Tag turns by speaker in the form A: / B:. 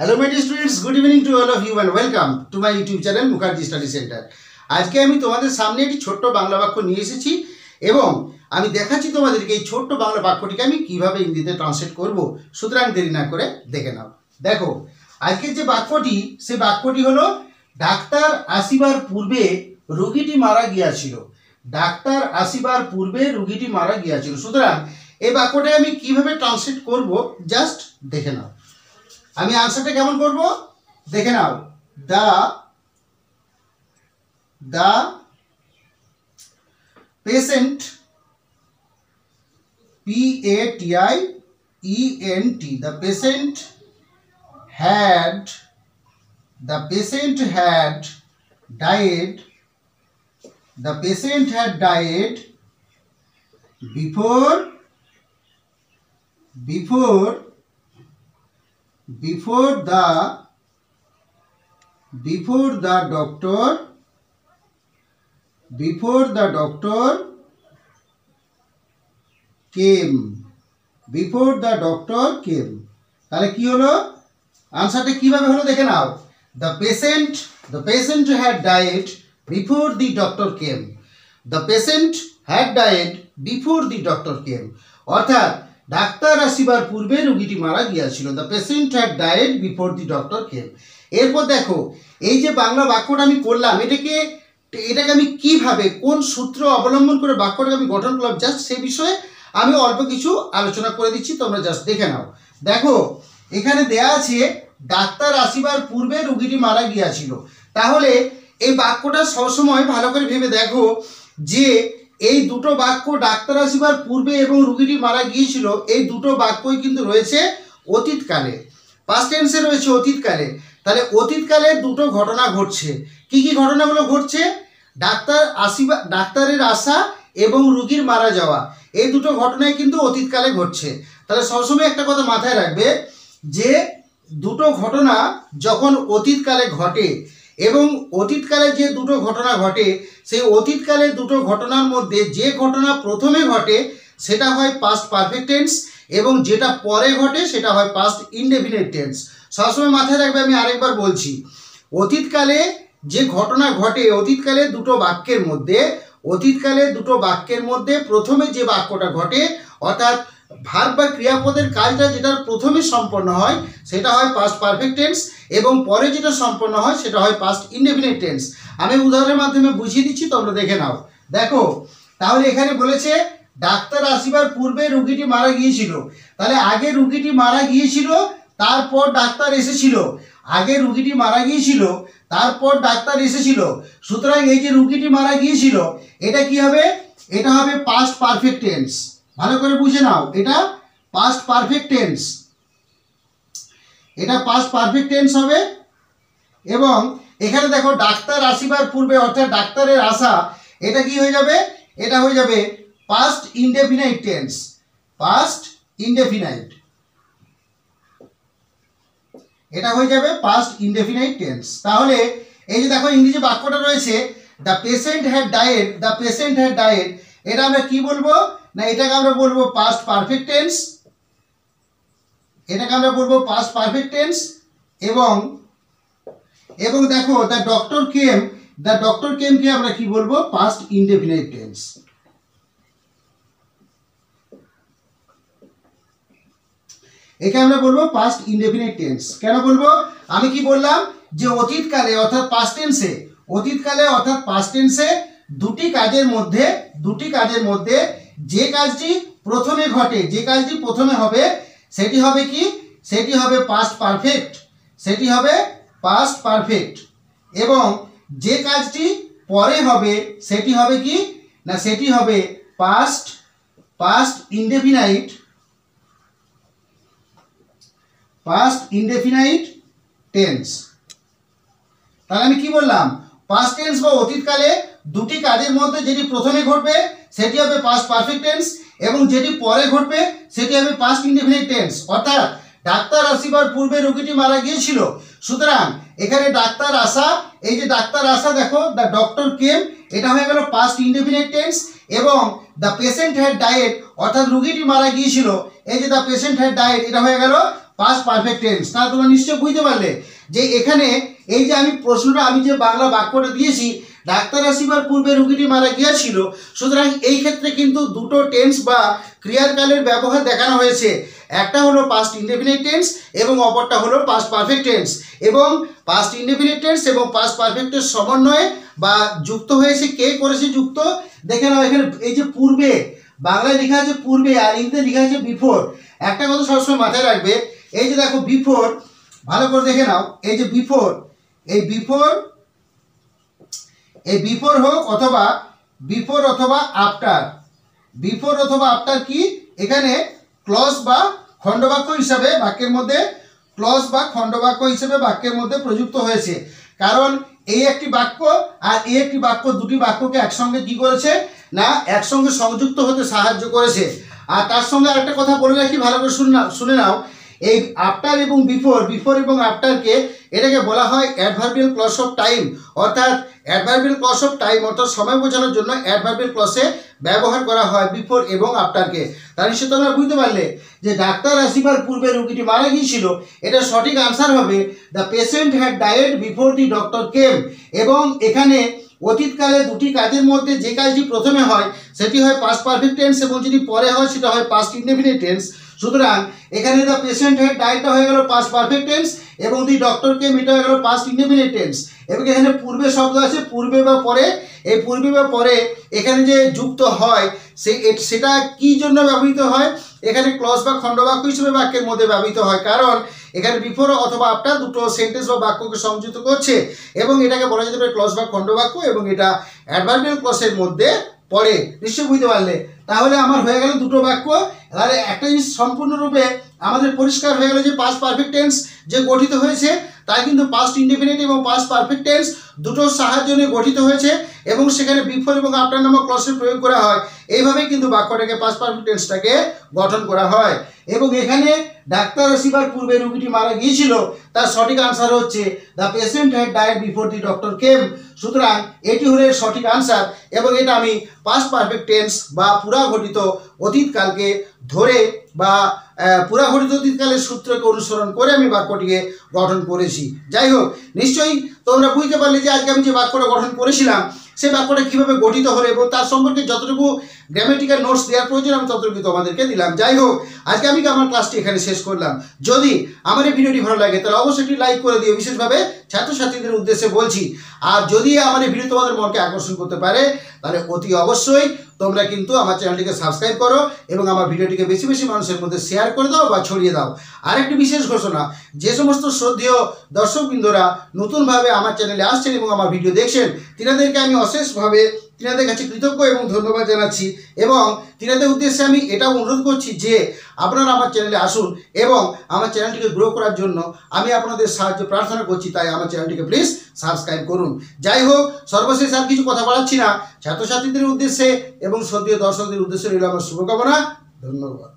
A: Hello my dear students, good evening to all of you and welcome to my YouTube channel Mukherjee Study Center. আজকে আমি তোমাদের সামনে একটি ছোট্ট বাংলা বাক্য নিয়ে এসেছি এবং আমি দেখাচ্ছি তোমাদেরকে এই ছোট্ট বাংলা বাক্যটিকে আমি কিভাবে ইংরেজিতে ট্রান্সলেট করব। সুতরাং দেরি না করে দেখে নাও। দেখো, আজকের যে বাক্যটি সে বাক্যটি হলো ডাক্তার আসিবার পূর্বে রোগীটি মারা গিয়াছিল। ডাক্তার আসিবার পূর্বে রোগীটি মারা গিয়াছিল। সুতরাং এই বাক্যটা আমি কিভাবে ট্রান্সলেট করব জাস্ট দেখে নাও। আমি আনসারটা কেমন করব দেখে নাও। The patient PATIENT the patient had died before the doctor came. তাহলে কি হলো আনসারটা কিভাবে হলো দেখে নাও। The patient had died before the doctor came. The patient had died before the doctor came. অর্থাৎ ডাক্তার আসিবার পূর্বে রোগীটি মারা গিয়েছিল। The patient had died before the doctor came. এরপর দেখো, এই যে বাংলা বাক্যটা আমি করলাম এটাকে আমি কিভাবে কোন সূত্র অবলম্বন করে বাক্যটাকে আমি গঠন করলাম জাস্ট সে বিষয়ে আমি অল্প কিছু আলোচনা করে দিচ্ছি, তোমরা জাস্ট দেখে নাও। দেখো, এখানে দেয়া আছে ডাক্তার আসিবার পূর্বে রোগীটি মারা গিয়েছিল। তাহলে এই বাক্যটা সবসময় ভালো করে ভেবে দেখো যে এই দুটো বাক্য ডাক্তার আসিবার পূর্বে এবং রোগীটি মারা গিয়েছিল এই দুটো বাক্যই কিন্তু রয়েছে অতীতকালে, পাস্ট টেন্সে রয়েছে অতীতকালে। তাহলে অতীতকালে দুটো ঘটনা ঘটছে। কি কি ঘটনাগুলো ঘটছে? ডাক্তারের আসা এবং রোগীর মারা যাওয়া, এই দুটো ঘটনাই কিন্তু অতীতকালে ঘটছে। তাহলে সবসময় একটা কথা মাথায় রাখবে যে দুটো ঘটনা যখন অতীতকালে ঘটে এবং অতীতকালে যে দুটো ঘটনা ঘটে সেই অতীতকালে দুটো ঘটনার মধ্যে যে ঘটনা প্রথমে ঘটে সেটা হয় পাস্ট পারফেক্ট টেন্স এবং যেটা পরে ঘটে সেটা হয় পাস্ট ইনডেফিনিট টেন্স। সবসময় মাথায় রাখবে, আমি আরেকবার বলছি, অতীতকালে যে ঘটনা ঘটে অতীতকালে দুটো বাক্যের মধ্যে প্রথমে যে বাক্যটা ঘটে অর্থাৎ ভার্ব বা ক্রিয়াপদের কাজটা যেটা প্রথমে সম্পন্ন হয় সেটা হয় পাস্ট পারফেক্ট টেন্স এবং পরে যেটা সম্পন্ন হয় সেটা হয় পাস্ট ইনডেফিনিট টেন্স। আমি উদাহরণের মাধ্যমে বুঝিয়ে দিচ্ছি, তোমরা দেখে নাও। দেখো, তাহলে এখানে বলেছে ডাক্তার আসিবার পূর্বে রোগীটি মারা গিয়েছিল। তাহলে আগে রোগীটি মারা গিয়েছিল তারপর ডাক্তার এসেছিল। আগে রোগীটি মারা গিয়েছিল তারপর ডাক্তার এসেছিল। সুতরাং এই যে রোগীটি মারা গিয়েছিল এটা কি হবে? এটা হবে পাস্ট পারফেক্ট টেন্স। ভালো করে বুঝে নাও, এটা পাস্ট পারফেক্ট টেন্স। এটা পাস্ট পারফেক্ট টেন্স হবে এবং এখানে দেখো ডাক্তার আসিবার পূর্বে অর্থাৎ ডাক্তারের আসা এটা কি হয়ে যাবে? এটা হয়ে যাবে past indefinite tense. Past indefinite, এটা হয়ে যাবে পাস্ট ইনডেফিনাইট টেন্স। তাহলে এই যে দেখো ইংরেজি বাক্যটা রয়েছে দ্য পেশেন্ট হ্যাড ডায়েড, এটা আমরা কি বলবো না এটাকে আমরা বলবো পাস্ট পারফেক্ট টেন্স। এবং দেখো দ্য ডক্টর কেম কে আমরা কি বলবো? Past indefinite tense. একে আমরা বলবো পাস্ট ইনডেফিনিট টেন্স। কেন বলবো? আমি কি বললাম যে অতীতকালে অর্থাৎ পাস্ট টেন্সে দুটি কাজের মধ্যে যে কাজটি প্রথমে ঘটে, যে কাজটি প্রথমে হবে সেটি হবে কি? সেটি হবে পাস্ট পারফেক্ট এবং যে কাজটি পরে হবে সেটি হবে কি না সেটি হবে পাস্ট ইনডেফিনাইট টেন্স। তাহলে আমি কি বললাম? পাস্ট টেন্স বা অতীতকালে দুটি কাজের মধ্যে যেটি প্রথমে ঘটবে সেটি হবে পাস্ট পারফেক্ট টেন্স এবং যেটি পরে ঘটবে সেটি হবে পাস্ট ইনডেফিনিট টেন্স। অর্থাৎ ডাক্তার আসিবার পূর্বে রোগীটি মারা গিয়েছিল। সুতরাং এখানে ডাক্তার আসা, এই যে ডাক্তার আসা দেখো দ্য ডক্টর কেম, এটা হয়ে গেল পাস্ট ইনডেফিনিট টেন্স এবং দ্য পেশেন্ট হ্যাড ডায়েড অর্থাৎ রোগীটি মারা গিয়েছিল, এই যে দ্য পেশেন্ট হ্যাড ডায়েড এটা হয়ে গেল পাস্ট পারফেক্ট টেন্স। না তোমরা নিশ্চয়ই বুঝতে পারলে যে এখানে এই যে আমি প্রশ্নটা আমি যে বাংলা বাক্যটা দিয়েছি, ডাক্তার আসিবার পূর্বে রোগীটি মারা গিয়েছিল, সুতরাং এই ক্ষেত্রে কিন্তু দুটো টেন্স বা ক্রিয়ার কালের ব্যবহার দেখানো হয়েছে। একটা হলো পাস্ট ইনডেফিনিট টেন্স এবং অপরটা হলো পাস্ট পারফেক্ট টেন্স। এবং পাস্ট ইনডেফিনিট টেন্স এবং পাস্ট পারফেক্টের সমন্বয়ে বা যুক্ত হয়েছে, কে করেছে যুক্ত দেখে নাও। এখানে এই যে পূর্বে বাংলায় লেখা আছে পূর্বে আর ইংরেজিতে লেখা আছে বিফোর। একটা কথা সবসময় মাথায় রাখবে, এই যে দেখো বিফোর, ভালো করে দেখে নাও, এই যে বিফোর, এই বিফোর হোক অথবা বিফোর অথবা আফটার, বিফোর অথবা আফটার কি এখানে ক্লজ বা খণ্ডবাক্য হিসাবে বাক্যের মধ্যে, ক্লজ বা খণ্ডবাক্য হিসেবে বাক্যের মধ্যে প্রযুক্ত হয়েছে। কারণ এই একটি বাক্য আর এই একটি বাক্য, দুটি বাক্যকে একসঙ্গে কি করেছে না একসঙ্গে সংযুক্ত হতে সাহায্য করেছে। আর তার সঙ্গে আরেকটা কথা বলে রাখি, ভালো করে শুনে নাও, এই আফটার এবং বিফোর এবং আফটারকে এটাকে বলা হয় অ্যাডভার্বিয়াল ক্লজ অফ টাইম, অর্থাৎ অ্যাডভার্বিয়াল ক্লজ অফ টাইম অর্থাৎ সময় বোঝানোর জন্য অ্যাডভার্বিয়াল ক্লজে ব্যবহার করা হয় বিফোর এবং আফটারকে। তার নিশ্চয় তোমরা বুঝতে পারলে যে ডাক্তার আসিবার পূর্বে রোগীটি মারা গিয়েছিল, এটা সঠিক আনসার হবে the patient had died before the doctor came. এবং এখানে অতীতকালে দুটি কাজের মধ্যে যে কাজটি প্রথমে হয় সেটি হয় পাস্ট পারফেক্ট টেন্স এবং যদি পরে হয় সেটা হয় পাস্ট ইনডেফিনিট টেন্স। সুতরাং এখানে দ্য পেশেন্ট হ্যাড ডায়েডটা হয়ে গেল পাস্ট পারফেক্ট টেন্স এবং দি ডক্টর কেম এটা হয়ে গেল পাস্ট ইনডেফিনিট টেন্স। এবং এখানে পূর্বে শব্দ আছে পূর্বে বা পরে, এই পূর্বে বা পরে এখানে যে যুক্ত হয় সেটা কি জন্য ব্যবহৃত হয়, এখানে ক্লজ বা খণ্ডবাক্য হিসেবে বাক্যের মধ্যে ব্যবহৃত হয়। কারণ এখানে বিফোর অথবা আফটার দুটো সেন্টেন্স বা বাক্যকে সংযুক্ত করছে এবং এটাকে বলা যেতে পারে ক্লজ বা খণ্ডবাক্য এবং এটা অ্যাডভার্বিয়াল ক্লজের মধ্যে পড়ে। নিশ্চয়ই বুঝতে পারলে? তাহলে আমার হয়ে গেল দুটো বাক্য। তাহলে একটা জিনিস সম্পূর্ণরূপে আমাদের পরিষ্কার হয়ে গেল যে পাস্ট পারফেক্ট টেন্স যে গঠিত হয়েছে তা কিন্তু পাস্ট ইনডেফিনিট এবং পাস্ট পারফেক্ট টেন্স দুটোর সাহায্য নিয়ে গঠিত হয়েছে এবং সেখানে বিফোর এবং আফটার নামক ক্লজের প্রয়োগ করা হয়। এইভাবেই কিন্তু বাক্যটাকে পাস্ট পারফেক্ট টেন্সটাকে গঠন করা হয়। এবং এখানে ডাক্তার আসিবার পূর্বে রোগীটি মারা গিয়েছিল, তার সঠিক আনসার হচ্ছে the patient had died before the doctor came. সুতরাং এটি হলো সঠিক আনসার এবং এটা আমি পাস্ট পারফেক্ট টেন্স বা পুরাঘটিত অতীতকালকে ধরে বা পুরাঘটিত অতীতকালের সূত্রকে অনুসরণ করে আমি বাক্যটিকে গঠন করেছি। যাই হোক, নিশ্চয়ই তোমরা বুঝতে পারলে যে আজকে আমি যে বাক্যটা গঠন করেছিলাম সেই বাক্যটা কীভাবে গঠিত হলো এবং তার সম্পর্কে যতটুকু গ্রামেটিক্যাল নোটস দেওয়ার প্রয়োজন আমি ততটুকু তোমাদেরকে দিলাম। যাই হোক, আজকে আমি আমার ক্লাসটি এখানে শেষ করলাম। যদি আমার এই ভিডিওটি ভালো লাগে তাহলে অবশ্যই একটি লাইক করে দিও, বিশেষভাবে ছাত্রছাত্রীদের উদ্দেশ্যে বলছি। আর যদি আমার এই ভিডিও তোমাদের মনকে আকর্ষণ করতে পারে তাহলে অতি অবশ্যই তোমরা কিন্তু আমার চ্যানেলটিকে সাবস্ক্রাইব করো এবং আমার ভিডিওটিকে বেশি বেশি মানুষের মধ্যে শেয়ার করে দাও বা ছড়িয়ে দাও। আরেকটি বিশেষ ঘোষণা, যে সমস্ত শ্রদ্ধেয় দর্শকবৃন্দরা নতুনভাবে আমার চ্যানেলে আসছেন এবং আমার ভিডিও দেখছেন তিনাদেরকে আমি অশেষভাবে তিনাদের কাছে কৃতজ্ঞ এবং ধন্যবাদ জানাচ্ছি এবং তিনাদের উদ্দেশ্যে আমি এটাও অনুরোধ করছি যে আপনারা আমার চ্যানেলে আসুন এবং আমার চ্যানেলটিকে গ্রো করার জন্য আমি আপনাদের সাহায্য প্রার্থনা করছি। তাই আমার চ্যানেলটিকে প্লিজ সাবস্ক্রাইব করুন। যাই হোক, সর্বশেষ আর কিছু কথা বাড়াচ্ছি না, ছাত্রছাত্রীদের উদ্দেশ্যে এবং শ্রদ্ধেয় দর্শকদের উদ্দেশ্যে রইল আমার শুভকামনা। ধন্যবাদ।